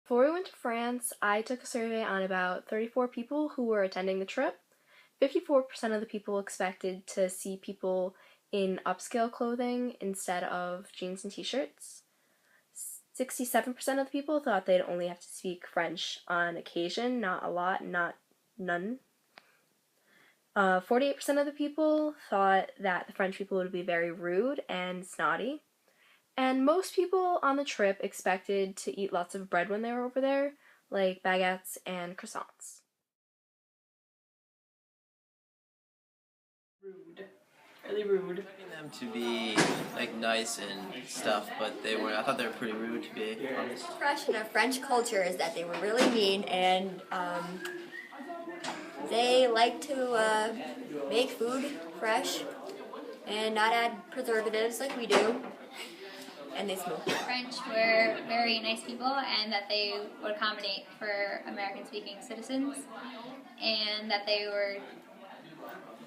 Before we went to France, I took a survey on about 34 people who were attending the trip. 54% of the people expected to see people in upscale clothing instead of jeans and t-shirts. 67% of the people thought they'd only have to speak French on occasion, not a lot, not none. 48% of the people thought that the French people would be very rude and snotty. And most people on the trip expected to eat lots of bread when they were over there, like baguettes and croissants. Rude. Really rude. Expecting them to be like nice and stuff, but they were. I thought they were pretty rude, to be honest. Impression of French culture is that they were really mean and they like to make food fresh and not add preservatives like we do. And they smoke. French were very nice people and that they would accommodate for American-speaking citizens and that they were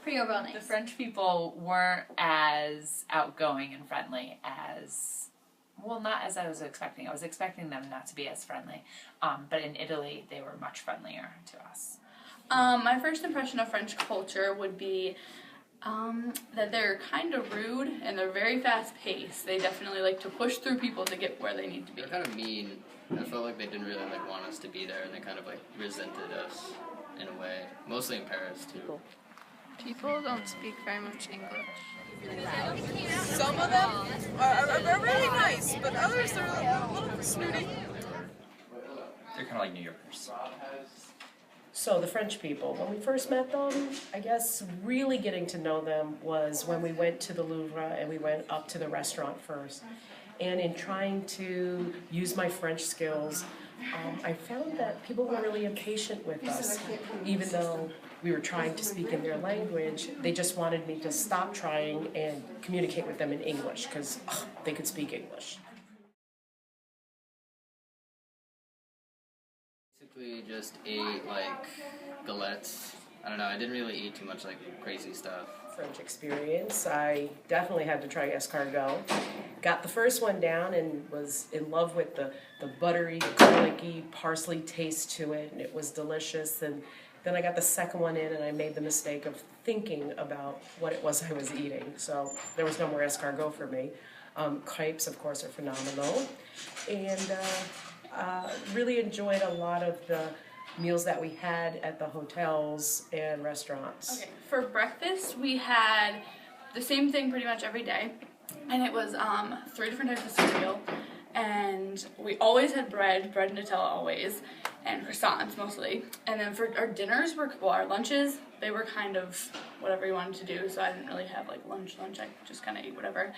pretty overall nice. The French people weren't as outgoing and friendly as, well, not as I was expecting. I was expecting them not to be as friendly, but in Italy they were much friendlier to us. My first impression of French culture would be that they're kind of rude and they're very fast-paced. They definitely like to push through people to get where they need to be. They're kind of mean. I felt like they didn't really want us to be there, and they kind of resented us in a way. Mostly in Paris too. People don't speak very much English. Some of them are really nice, but others are a little snooty. They're kind of like New Yorkers. So the French people, when we first met them, I guess really getting to know them was when we went to the Louvre and we went up to the restaurant first. And in trying to use my French skills, I found that people were really impatient with us. Even though we were trying to speak in their language, they just wanted me to stop trying and communicate with them in English because they could speak English. Basically just ate galettes. I don't know, I didn't really eat too much crazy stuff. French experience, I definitely had to try escargot. Got the first one down and was in love with the buttery, garlicky, parsley taste to it, and it was delicious. And then I got the second one in and I made the mistake of thinking about what it was I was eating. So there was no more escargot for me. Crepes, of course, are phenomenal. And really enjoyed a lot of the meals that we had at the hotels and restaurants. Okay, for breakfast we had the same thing pretty much every day, and it was 3 different types of cereal, and we always had bread Nutella always, and croissants mostly. And then for our dinners our lunches, they were kind of whatever you wanted to do, so I didn't really have lunch, I just kind of ate whatever.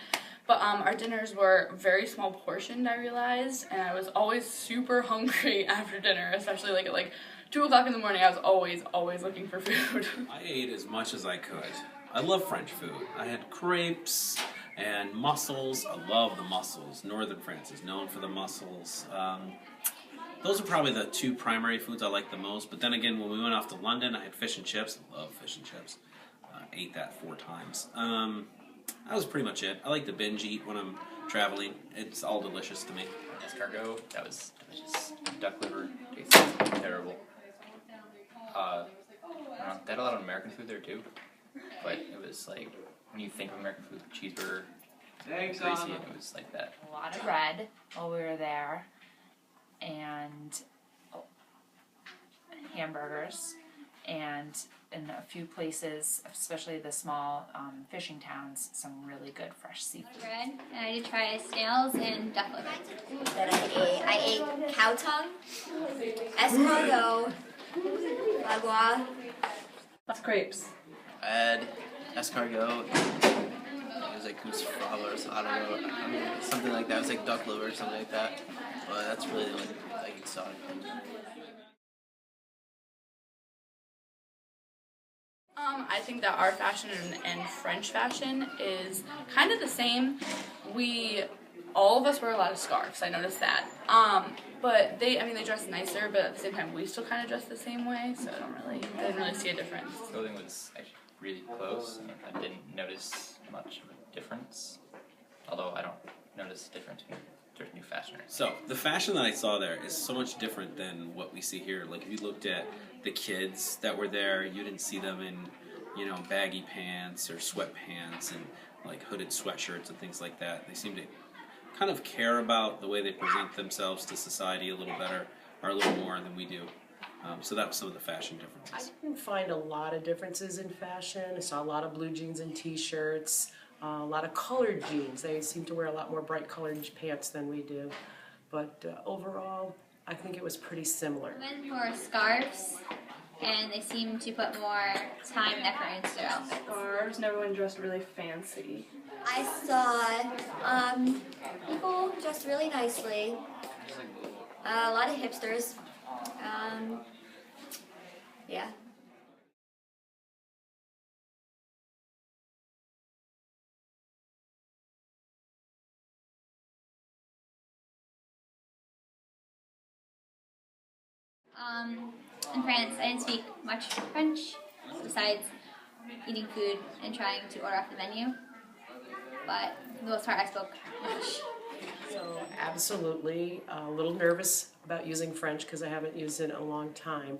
But our dinners were very small portioned, I realized, and I was always super hungry after dinner, especially at 2 o'clock in the morning. I was always looking for food. I ate as much as I could. I love French food. I had crepes and mussels. I love the mussels. Northern France is known for the mussels. Those are probably the 2 primary foods I like the most. But then again, when we went off to London, I had fish and chips. I love fish and chips. Ate that 4 times. That was pretty much it. I like to binge eat when I'm traveling. It's all delicious to me. Escargot, that was delicious. Duck liver tasted terrible. I don't know, they had a lot of American food there too, but it was when you think of American food, cheeseburger, greasy, and it was like that. A lot of bread while we were there, and hamburgers, and in a few places, especially the small fishing towns, some really good fresh seafood. Bread, and I did try snails and duck liver. That I ate cow tongue, escargot, agua. That's crepes. I had escargot. It was goose frog or I don't know. I mean, something like that. It was duck liver or something like that. But that's really the only exotic thing. I think that our fashion and French fashion is kind of the same. All of us wear a lot of scarves, I noticed that. But they dress nicer, but at the same time we still kind of dress the same way, so I didn't really see a difference. Clothing was actually really close, and I didn't notice much of a difference. Although I don't notice a difference there's new fashion. So the fashion that I saw there is so much different than what we see here. Like if you looked at the kids that were there, you didn't see them in, you know, baggy pants or sweatpants and like hooded sweatshirts and things like that. They seem to kind of care about the way they present themselves to society a little better or a little more than we do. So that was some of the fashion I differences. didn't find a lot of differences in fashion. I saw a lot of blue jeans and t-shirts, a lot of colored jeans. They seem to wear a lot more bright colored pants than we do. But overall, I think it was pretty similar. Men wore scarves, and they seem to put more time and effort into their outfits. Scarves, and everyone dressed really fancy. I saw people dressed really nicely. A lot of hipsters. Yeah. In France, I didn't speak much French, besides eating food and trying to order off the menu. But for the most part, I spoke English. So absolutely a little nervous about using French because I haven't used it in a long time.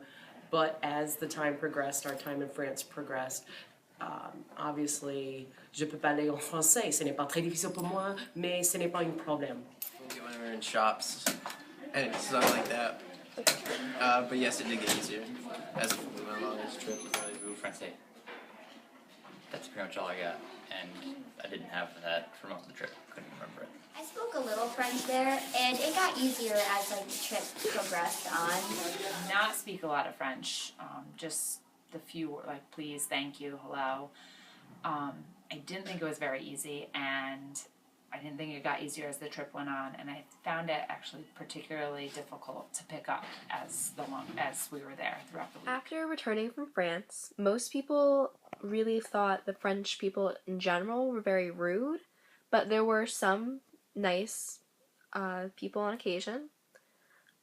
But as the time progressed, our time in France progressed, obviously, je peux parler en français. Ce n'est pas très difficile pour moi, mais ce n'est pas un problème. When we were in shops, and it's not like that. But yes, it did get easier as we went along this trip. Parlez-vous français? That's pretty much all I got, and I didn't have that for most of the trip. Couldn't remember it. I spoke a little French there, and it got easier as like the trip progressed on. Not speak a lot of French, just the few like please, thank you, hello. I didn't think it was very easy, and I didn't think it got easier as the trip went on, and I found it actually particularly difficult to pick up as we were there throughout the week. After returning from France, most people really thought the French people in general were very rude, but there were some nice people on occasion.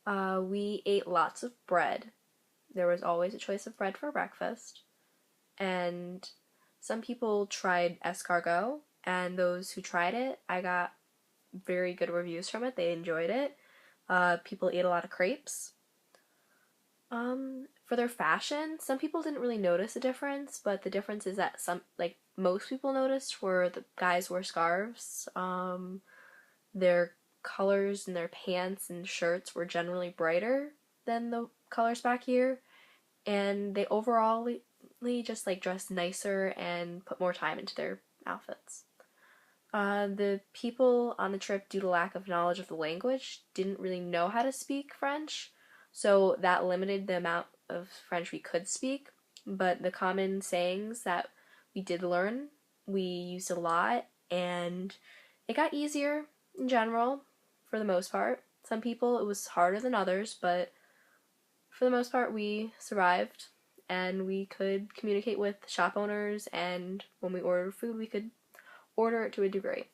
We ate lots of bread. There was always a choice of bread for breakfast, and some people tried escargot, and those who tried it, I got very good reviews from it. They enjoyed it. People ate a lot of crepes. For their fashion, some people didn't really notice a difference, but the difference is that most people noticed were the guys wore scarves. Their colors in their pants and shirts were generally brighter than the colors back here, and they overall just dressed nicer and put more time into their outfits. The people on the trip, due to lack of knowledge of the language, didn't really know how to speak French, so that limited the amount of French we could speak, but the common sayings that we did learn, we used a lot, and it got easier in general, for the most part. Some people, it was harder than others, but for the most part, we survived, and we could communicate with shop owners, and when we ordered food, we could order it to a degree.